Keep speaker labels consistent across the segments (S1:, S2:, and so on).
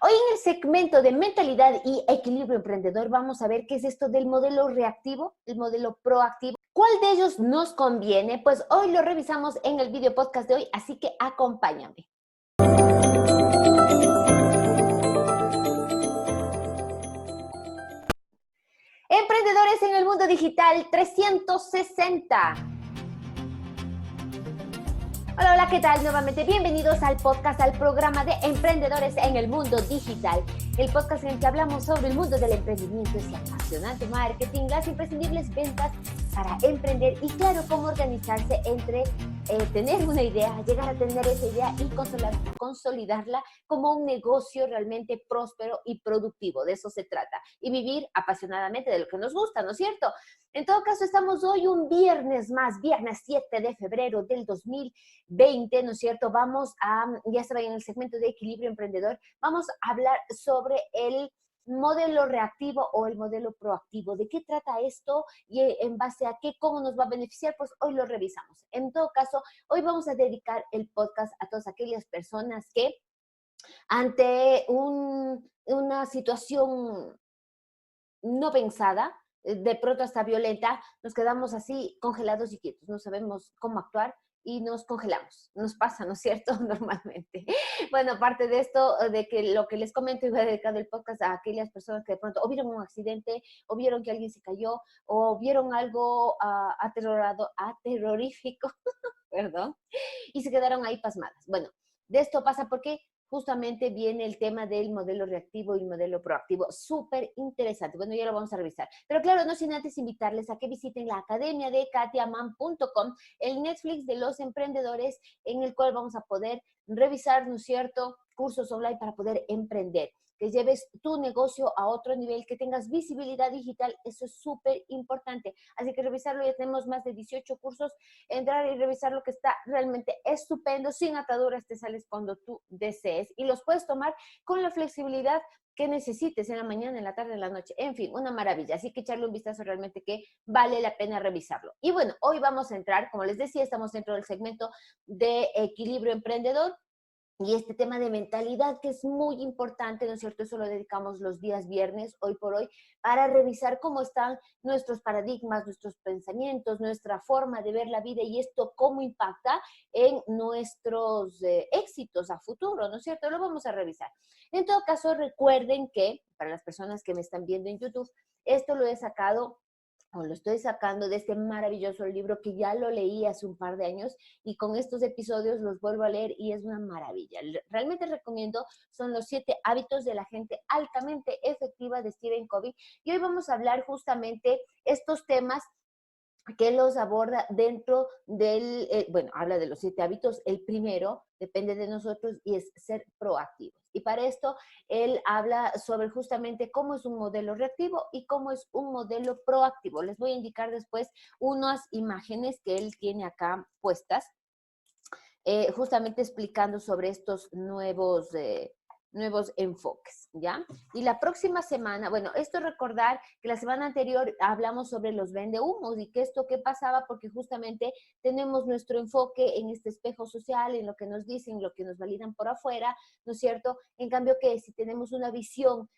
S1: Hoy en el segmento de mentalidad y equilibrio emprendedor vamos a ver qué es esto del modelo reactivo, el modelo proactivo. ¿Cuál de ellos nos conviene? Pues hoy lo revisamos en el video podcast de hoy, así que acompáñame. Emprendedores en el mundo digital 360. Hola, hola, ¿qué tal? Nuevamente bienvenidos al podcast, al programa de Emprendedores en el Mundo Digital. El podcast en el que hablamos sobre el mundo del emprendimiento, ese apasionante marketing, las imprescindibles ventas para emprender y claro, cómo organizarse entre tener una idea, llegar a tener esa idea y consolidarla como un negocio realmente próspero y productivo. De eso se trata. Y vivir apasionadamente de lo que nos gusta, ¿no es cierto? En todo caso, estamos hoy un viernes más, viernes 7 de febrero del 2020, ¿no es cierto? Ya saben, en el segmento de equilibrio emprendedor, vamos a hablar sobre el modelo reactivo o el modelo proactivo. ¿De qué trata esto y en base a qué, cómo nos va a beneficiar? Pues hoy lo revisamos. En todo caso, hoy vamos a dedicar el podcast a todas aquellas personas que ante una situación no pensada, de pronto hasta violenta, nos quedamos así congelados y quietos, no sabemos cómo actuar y nos congelamos. Nos pasa, ¿no es cierto? Normalmente. Bueno, aparte de esto, de que lo que les comento, iba a dedicar el podcast a aquellas personas que de pronto o vieron un accidente, o vieron que alguien se cayó, o vieron algo aterrorífico, perdón, y se quedaron ahí pasmadas. Bueno, de esto pasa porque justamente viene el tema del modelo reactivo y el modelo proactivo. Súper interesante. Bueno, ya lo vamos a revisar. Pero claro, no sin antes invitarles a que visiten la academia de katiaman.com, el Netflix de los emprendedores, en el cual vamos a poder revisar, ¿no es cierto?, cursos online para poder emprender, que lleves tu negocio a otro nivel, que tengas visibilidad digital, eso es súper importante. Así que revisarlo, ya tenemos más de 18 cursos, entrar y revisar lo que está realmente estupendo, sin ataduras, te sales cuando tú desees y los puedes tomar con la flexibilidad que necesites en la mañana, en la tarde, en la noche, en fin, una maravilla. Así que echarle un vistazo realmente que vale la pena revisarlo. Y bueno, hoy vamos a entrar, como les decía, estamos dentro del segmento de equilibrio emprendedor. Y este tema de mentalidad que es muy importante, ¿no es cierto? Eso lo dedicamos los días viernes, hoy por hoy, para revisar cómo están nuestros paradigmas, nuestros pensamientos, nuestra forma de ver la vida y esto cómo impacta en nuestros éxitos a futuro, ¿no es cierto? Lo vamos a revisar. En todo caso, recuerden que, para las personas que me están viendo en YouTube, esto lo he sacado o lo estoy sacando de este maravilloso libro que ya lo leí hace un par de años y con estos episodios los vuelvo a leer y es una maravilla. Realmente recomiendo, son los 7 hábitos de la gente altamente efectiva de Stephen Covey y hoy vamos a hablar justamente estos temas que los aborda dentro del, habla de los 7 hábitos. El primero depende de nosotros y es ser proactivos. Y para esto, él habla sobre justamente cómo es un modelo reactivo y cómo es un modelo proactivo. Les voy a indicar después unas imágenes que él tiene acá puestas, justamente explicando sobre estos nuevos enfoques, ¿ya? Y la próxima semana, bueno, esto recordar que la semana anterior hablamos sobre los vendehumos y que esto qué pasaba porque justamente tenemos nuestro enfoque en este espejo social, en lo que nos dicen, lo que nos validan por afuera, ¿no es cierto? En cambio que si tenemos una visión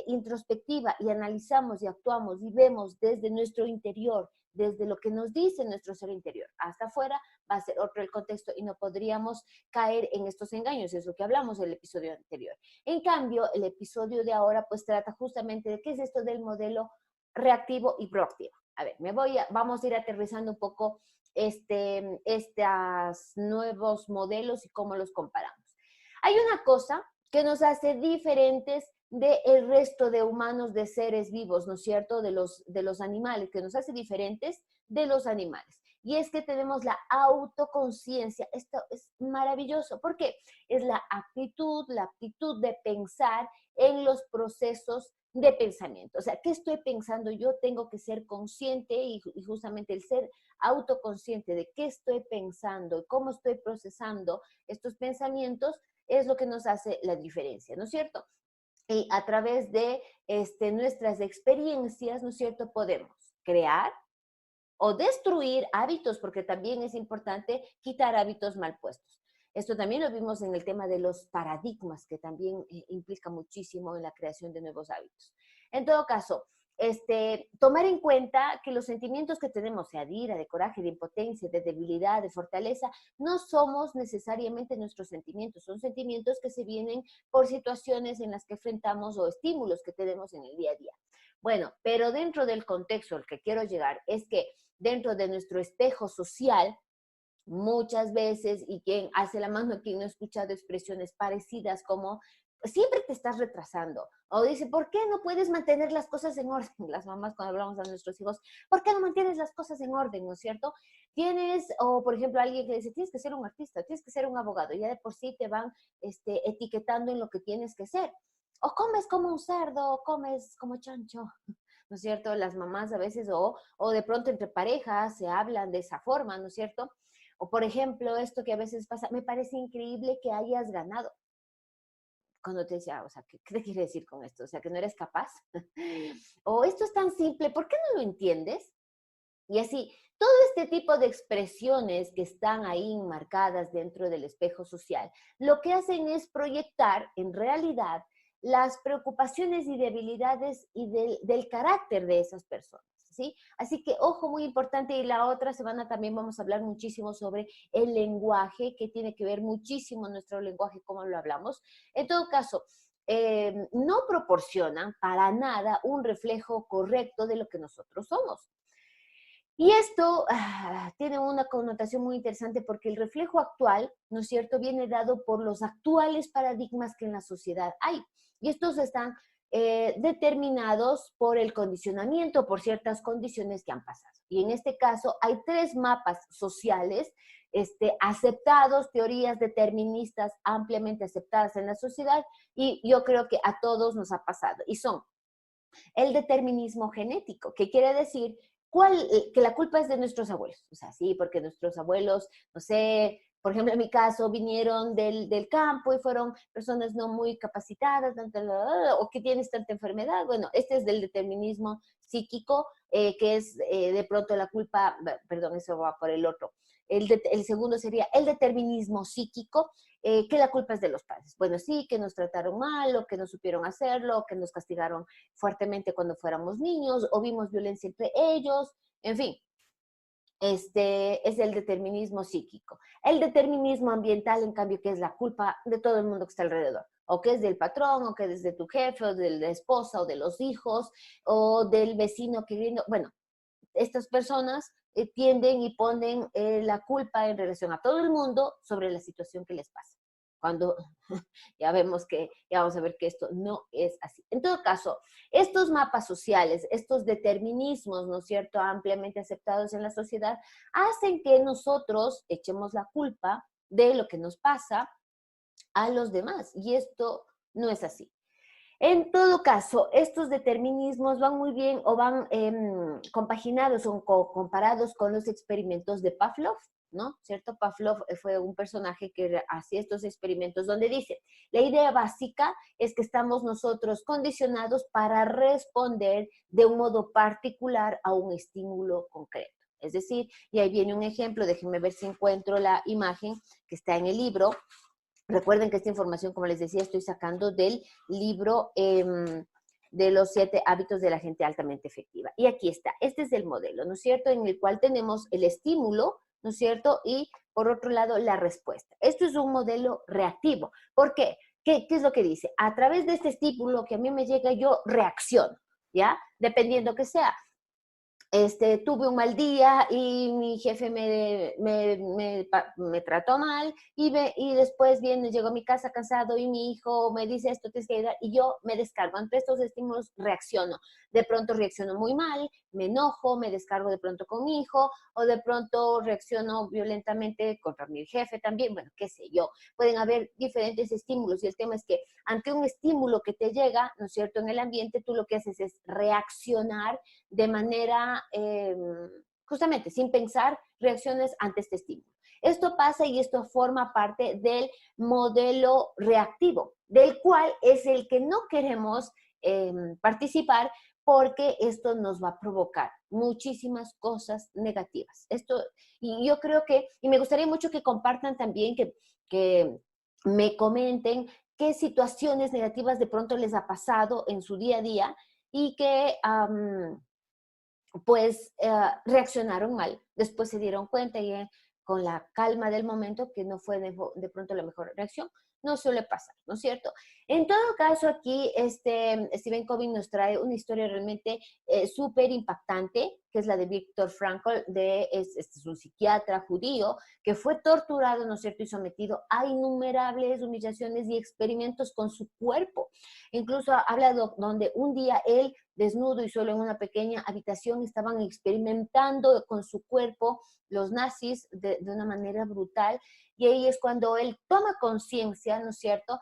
S1: introspectiva y analizamos y actuamos y vemos desde nuestro interior, desde lo que nos dice nuestro ser interior hasta afuera, va a ser otro el contexto y no podríamos caer en estos engaños, es lo que hablamos en el episodio anterior. En cambio, el episodio de ahora pues trata justamente de qué es esto del modelo reactivo y proactivo. A ver, vamos a ir aterrizando un poco estos nuevos modelos y cómo los comparamos. Hay una cosa que nos hace diferentes del resto de humanos, de seres vivos, ¿no es cierto? De los animales, que nos hace diferentes de los animales. Y es que tenemos la autoconciencia. Esto es maravilloso. ¿Por qué? Es la aptitud de pensar en los procesos de pensamiento. O sea, ¿qué estoy pensando? Yo tengo que ser consciente y justamente el ser autoconsciente de qué estoy pensando, cómo estoy procesando estos pensamientos es lo que nos hace la diferencia, ¿no es cierto? Y a través de nuestras experiencias, ¿no es cierto?, podemos crear o destruir hábitos, porque también es importante quitar hábitos mal puestos. Esto también lo vimos en el tema de los paradigmas, que también implica muchísimo en la creación de nuevos hábitos. En todo caso, tomar en cuenta que los sentimientos que tenemos, sea de ira, de coraje, de impotencia, de debilidad, de fortaleza, no somos necesariamente nuestros sentimientos, son sentimientos que se vienen por situaciones en las que enfrentamos o estímulos que tenemos en el día a día. Bueno, pero dentro del contexto al que quiero llegar es que dentro de nuestro espejo social, muchas veces, y quien hace la mano, quien no ha escuchado expresiones parecidas como siempre te estás retrasando, o dice, ¿por qué no puedes mantener las cosas en orden? Las mamás cuando hablamos a nuestros hijos, ¿por qué no mantienes las cosas en orden? ¿No es cierto? Tienes, o por ejemplo, alguien que dice, tienes que ser un artista, tienes que ser un abogado, ya de por sí te van etiquetando en lo que tienes que ser. O comes como un cerdo, o comes como chancho, ¿no es cierto? Las mamás a veces, o de pronto entre parejas se hablan de esa forma, ¿no es cierto? O por ejemplo, esto que a veces pasa, me parece increíble que hayas ganado. Cuando te decía, o sea, ¿qué te quiere decir con esto? O sea, que no eres capaz. O esto es tan simple, ¿por qué no lo entiendes? Y así, todo este tipo de expresiones que están ahí marcadas dentro del espejo social, lo que hacen es proyectar en realidad las preocupaciones y debilidades y del carácter de esas personas, ¿sí? Así que, ojo, muy importante, y la otra semana también vamos a hablar muchísimo sobre el lenguaje, que tiene que ver muchísimo nuestro lenguaje, cómo lo hablamos. En todo caso, no proporcionan para nada un reflejo correcto de lo que nosotros somos. Y esto tiene una connotación muy interesante porque el reflejo actual, ¿no es cierto?, viene dado por los actuales paradigmas que en la sociedad hay. Y estos están determinados por el condicionamiento, por ciertas condiciones que han pasado. Y en este caso hay tres mapas sociales aceptados, teorías deterministas ampliamente aceptadas en la sociedad, y yo creo que a todos nos ha pasado. Y son el determinismo genético, que quiere decir que la culpa es de nuestros abuelos. O sea, sí, porque nuestros abuelos, no sé, por ejemplo, en mi caso, vinieron del campo y fueron personas no muy capacitadas, o que tienes tanta enfermedad. Bueno, este es del determinismo psíquico, que es de pronto la culpa, perdón, eso va por el otro. El segundo sería el determinismo psíquico, que la culpa es de los padres. Bueno, sí, que nos trataron mal, o que no supieron hacerlo, o que nos castigaron fuertemente cuando fuéramos niños, o vimos violencia entre ellos, en fin. Este es el determinismo psíquico. El determinismo ambiental, en cambio, que es la culpa de todo el mundo que está alrededor, o que es del patrón, o que es de tu jefe, o de la esposa, o de los hijos, o del vecino que viene. Bueno, estas personas tienden y ponen la culpa en relación a todo el mundo sobre la situación que les pasa. Cuando ya vemos que, ya vamos a ver que esto no es así. En todo caso, estos mapas sociales, estos determinismos, ¿no es cierto?, ampliamente aceptados en la sociedad, hacen que nosotros echemos la culpa de lo que nos pasa a los demás. Y esto no es así. En todo caso, estos determinismos van muy bien o van compaginados o comparados con los experimentos de Pavlov, ¿no? ¿Cierto? Pavlov fue un personaje que hacía estos experimentos donde dice, la idea básica es que estamos nosotros condicionados para responder de un modo particular a un estímulo concreto. Es decir, y ahí viene un ejemplo, déjenme ver si encuentro la imagen que está en el libro. Recuerden que esta información, como les decía, estoy sacando del libro de los 7 hábitos de la gente altamente efectiva. Y aquí está, este es el modelo, ¿no es cierto?, en el cual tenemos el estímulo, ¿no es cierto?, y por otro lado la respuesta. Esto es un modelo reactivo. ¿Por qué? ¿Qué es lo que dice? A través de este estímulo que a mí me llega, yo reacciono, ¿ya? Dependiendo que sea. Tuve un mal día y mi jefe me trató mal y después viene, llego a mi casa cansado y mi hijo me dice esto, tienes que ayudar, y yo me descargo. Ante estos estímulos reacciono. De pronto reacciono muy mal, me enojo, me descargo de pronto con mi hijo, o de pronto reacciono violentamente contra mi jefe también, bueno, qué sé yo. Pueden haber diferentes estímulos y el tema es que ante un estímulo que te llega, ¿no es cierto?, en el ambiente, tú lo que haces es reaccionar de manera, justamente, sin pensar, reacciones ante este estímulo. Esto pasa y esto forma parte del modelo reactivo, del cual es el que no queremos participar, porque esto nos va a provocar muchísimas cosas negativas. Y yo creo que, y me gustaría mucho que compartan también, que que me comenten qué situaciones negativas de pronto les ha pasado en su día a día y que pues reaccionaron mal. Después se dieron cuenta y con la calma del momento que no fue de pronto la mejor reacción. No suele pasar, ¿no es cierto? En todo caso, aquí Stephen Covey nos trae una historia realmente súper impactante, que es la de Viktor Frankl, este es un psiquiatra judío que fue torturado, ¿no es cierto?, y sometido a innumerables humillaciones y experimentos con su cuerpo. Incluso habla donde un día él, desnudo y solo en una pequeña habitación, estaban experimentando con su cuerpo los nazis de una manera brutal, y ahí es cuando él toma conciencia, ¿no es cierto?,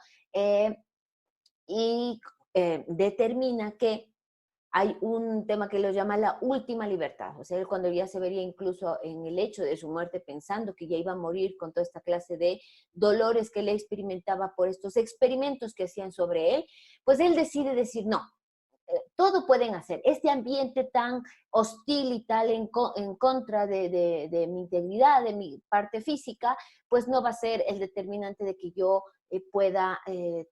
S1: y determina que hay un tema que lo llama la última libertad. O sea, él cuando ya se vería incluso en el hecho de su muerte, pensando que ya iba a morir con toda esta clase de dolores que él experimentaba por estos experimentos que hacían sobre él, pues él decide decir, no, todo pueden hacer. Este ambiente tan hostil y tal en contra de mi integridad, de mi parte física, pues no va a ser el determinante de que yo pueda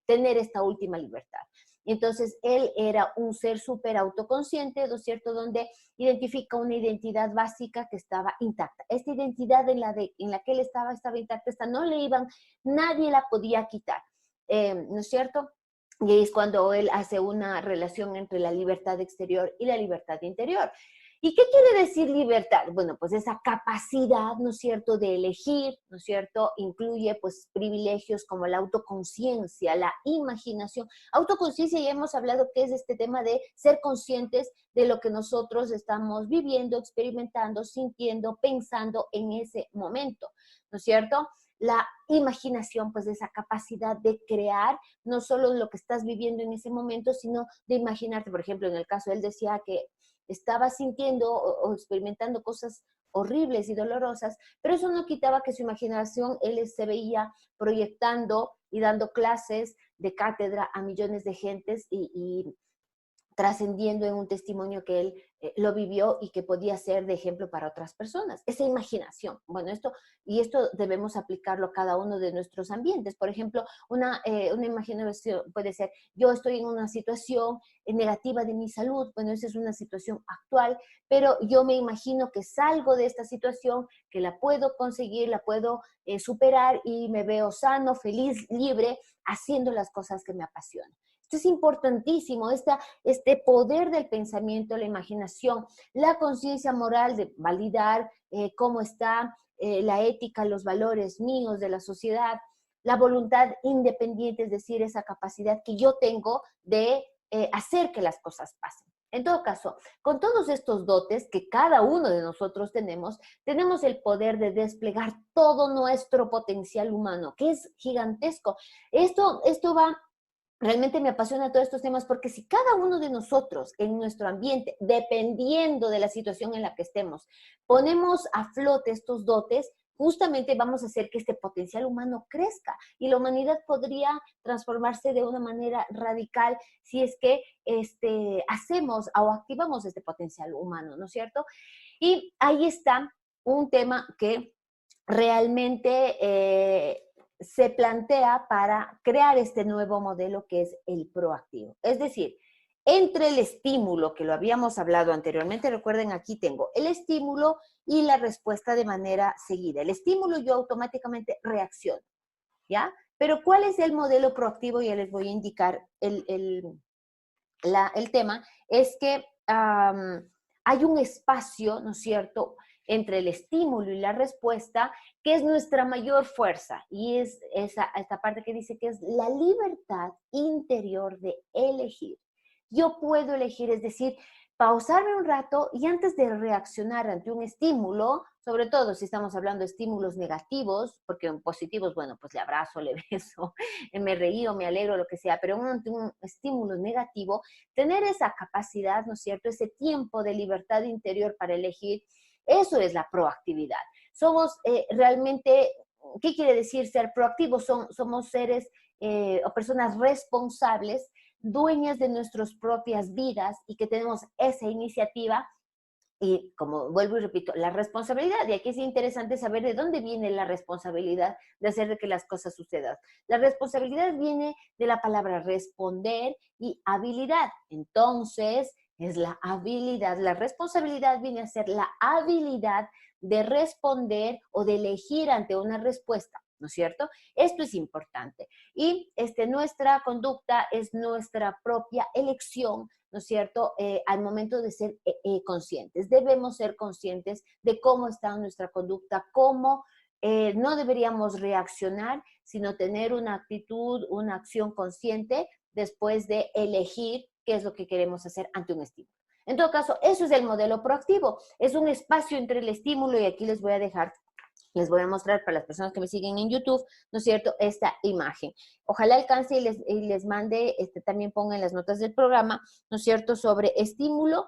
S1: tener esta última libertad. Y entonces él era un ser súper autoconsciente, ¿no es cierto?, donde identifica una identidad básica que estaba intacta. Esta identidad en la que él estaba intacta, esta no le iban, nadie la podía quitar, ¿no es cierto? Y ahí es cuando él hace una relación entre la libertad exterior y la libertad interior. ¿Y qué quiere decir libertad? Bueno, pues esa capacidad, ¿no es cierto?, de elegir, ¿no es cierto?, incluye pues privilegios como la autoconciencia, la imaginación. Autoconciencia, ya hemos hablado que es este tema de ser conscientes de lo que nosotros estamos viviendo, experimentando, sintiendo, pensando en ese momento, ¿no es cierto? La imaginación, pues esa capacidad de crear no solo lo que estás viviendo en ese momento, sino de imaginarte. Por ejemplo, en el caso, él decía que estaba sintiendo o experimentando cosas horribles y dolorosas, pero eso no quitaba que su imaginación, él se veía proyectando y dando clases de cátedra a millones de gentes y trascendiendo en un testimonio que él lo vivió y que podía ser de ejemplo para otras personas. Esa imaginación. Bueno, esto debemos aplicarlo a cada uno de nuestros ambientes. Por ejemplo, una imaginación puede ser, yo estoy en una situación negativa de mi salud, bueno, esa es una situación actual, pero yo me imagino que salgo de esta situación, que la puedo conseguir, la puedo superar y me veo sano, feliz, libre, haciendo las cosas que me apasionan. Esto es importantísimo, este poder del pensamiento, la imaginación, la conciencia moral de validar cómo está la ética, los valores míos de la sociedad, la voluntad independiente, es decir, esa capacidad que yo tengo de hacer que las cosas pasen. En todo caso, con todos estos dotes que cada uno de nosotros tenemos el poder de desplegar todo nuestro potencial humano, que es gigantesco. Esto va. Realmente me apasiona todos estos temas porque si cada uno de nosotros en nuestro ambiente, dependiendo de la situación en la que estemos, ponemos a flote estos dotes, justamente vamos a hacer que este potencial humano crezca y la humanidad podría transformarse de una manera radical si es que hacemos o activamos este potencial humano, ¿no es cierto? Y ahí está un tema que realmente se plantea para crear este nuevo modelo que es el proactivo. Es decir, entre el estímulo, que lo habíamos hablado anteriormente, recuerden, aquí tengo el estímulo y la respuesta de manera seguida. El estímulo, yo automáticamente reacciono, ¿ya? Pero ¿cuál es el modelo proactivo? Ya les voy a indicar el tema, es que hay un espacio, ¿no es cierto?, entre el estímulo y la respuesta, que es nuestra mayor fuerza, y es esta parte que dice que es la libertad interior de elegir. Yo puedo elegir, es decir, pausarme un rato y antes de reaccionar ante un estímulo, sobre todo si estamos hablando de estímulos negativos, porque en positivos, bueno, pues le abrazo, le beso, me reío, me alegro, lo que sea, pero ante un estímulo negativo, tener esa capacidad, ¿no es cierto?, ese tiempo de libertad interior para elegir, eso es la proactividad. Somos realmente, ¿qué quiere decir ser proactivos? Somos seres o personas responsables, dueñas de nuestras propias vidas y que tenemos esa iniciativa Y como vuelvo y repito, la responsabilidad, y aquí es interesante saber de dónde viene la responsabilidad de hacer de que las cosas sucedan. La responsabilidad viene de la palabra responder y habilidad. Entonces, es la habilidad. La responsabilidad viene a ser la habilidad de responder o de elegir ante una respuesta, ¿no es cierto? Esto es importante. Y nuestra conducta es nuestra propia elección, ¿no es cierto? Al momento de ser conscientes. Debemos ser conscientes de cómo está nuestra conducta, cómo no deberíamos reaccionar, sino tener una actitud, una acción consciente después de elegir qué es lo que queremos hacer ante un estímulo. En todo caso, eso es el modelo proactivo. Es un espacio entre el estímulo y aquí les voy a mostrar para las personas que me siguen en YouTube, ¿no es cierto?, esta imagen. Ojalá alcance y les mande, también ponga en las notas del programa, ¿no es cierto?, sobre estímulo.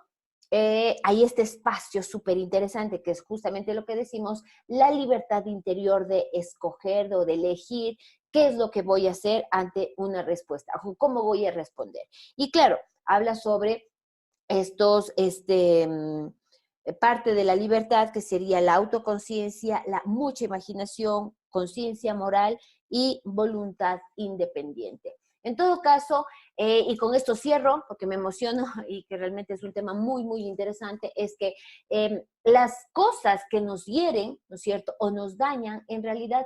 S1: Hay este espacio súper interesante que es justamente lo que decimos, la libertad interior de escoger o de elegir qué es lo que voy a hacer ante una respuesta, cómo voy a responder. Y claro, habla sobre estos, parte de la libertad, que sería la autoconciencia, la mucha imaginación, conciencia moral y voluntad independiente. En todo caso, y con esto cierro, porque me emociono y que realmente es un tema muy, muy interesante, es que las cosas que nos hieren, ¿no es cierto?, o nos dañan, en realidad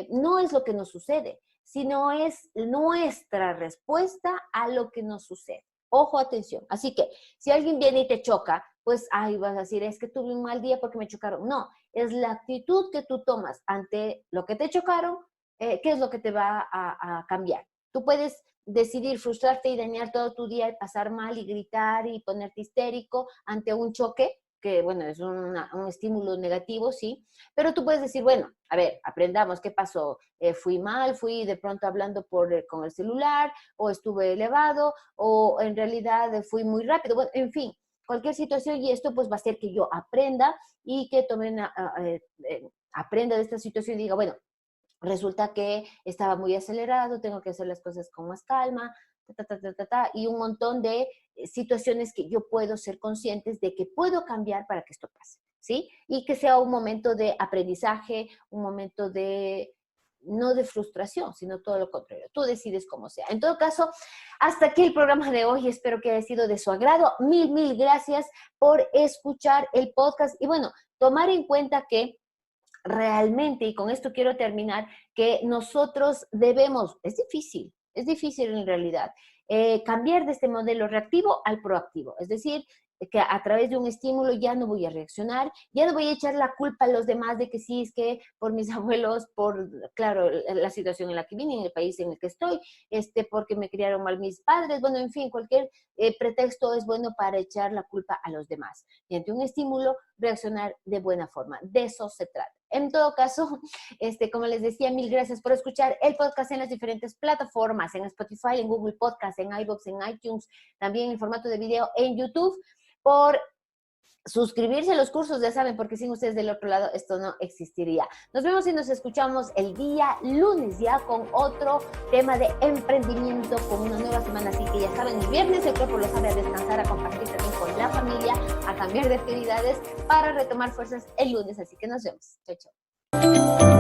S1: no es lo que nos sucede, sino es nuestra respuesta a lo que nos sucede. Ojo, atención. Así que si alguien viene y te choca, pues, ay, vas a decir, es que tuve un mal día porque me chocaron. No, es la actitud que tú tomas ante lo que te chocaron, qué es lo que te va a cambiar. Tú puedes decidir frustrarte y dañar todo tu día y pasar mal y gritar y ponerte histérico ante un choque, que bueno, es un estímulo negativo, sí, pero tú puedes decir, bueno, a ver, aprendamos qué pasó, fui mal, fui de pronto hablando con el celular, o estuve elevado, o en realidad fui muy rápido, bueno, en fin, cualquier situación, y esto pues va a hacer que yo aprenda y que aprenda de esta situación y diga, bueno, resulta que estaba muy acelerado, tengo que hacer las cosas con más calma, y un montón de situaciones que yo puedo ser conscientes de que puedo cambiar para que esto pase, ¿sí? Y que sea un momento de aprendizaje, un momento de, no de frustración, sino todo lo contrario. Tú decides cómo sea. En todo caso, hasta aquí el programa de hoy. Espero que haya sido de su agrado. Mil, mil gracias por escuchar el podcast. Y bueno, tomar en cuenta que realmente, y con esto quiero terminar, que nosotros debemos, es difícil en realidad, cambiar de este modelo reactivo al proactivo. Es decir, que a través de un estímulo ya no voy a reaccionar, ya no voy a echar la culpa a los demás de que sí, es que por mis abuelos, por, claro, la situación en la que vine, en el país en el que estoy, porque me criaron mal mis padres, bueno, en fin, cualquier pretexto es bueno para echar la culpa a los demás. Y ante un estímulo, reaccionar de buena forma. De eso se trata. En todo caso, como les decía, mil gracias por escuchar el podcast en las diferentes plataformas, en Spotify, en Google Podcast, en iVoox, en iTunes, también en formato de video en YouTube, por suscribirse a los cursos, ya saben, porque sin ustedes del otro lado esto no existiría. Nos vemos y nos escuchamos el día lunes ya con otro tema de emprendimiento, con una nueva semana, así que ya saben, el viernes el cuerpo lo sabe, a descansar, a compartir también con la familia, a cambiar de actividades para retomar fuerzas el lunes, así que nos vemos. Chao, chao.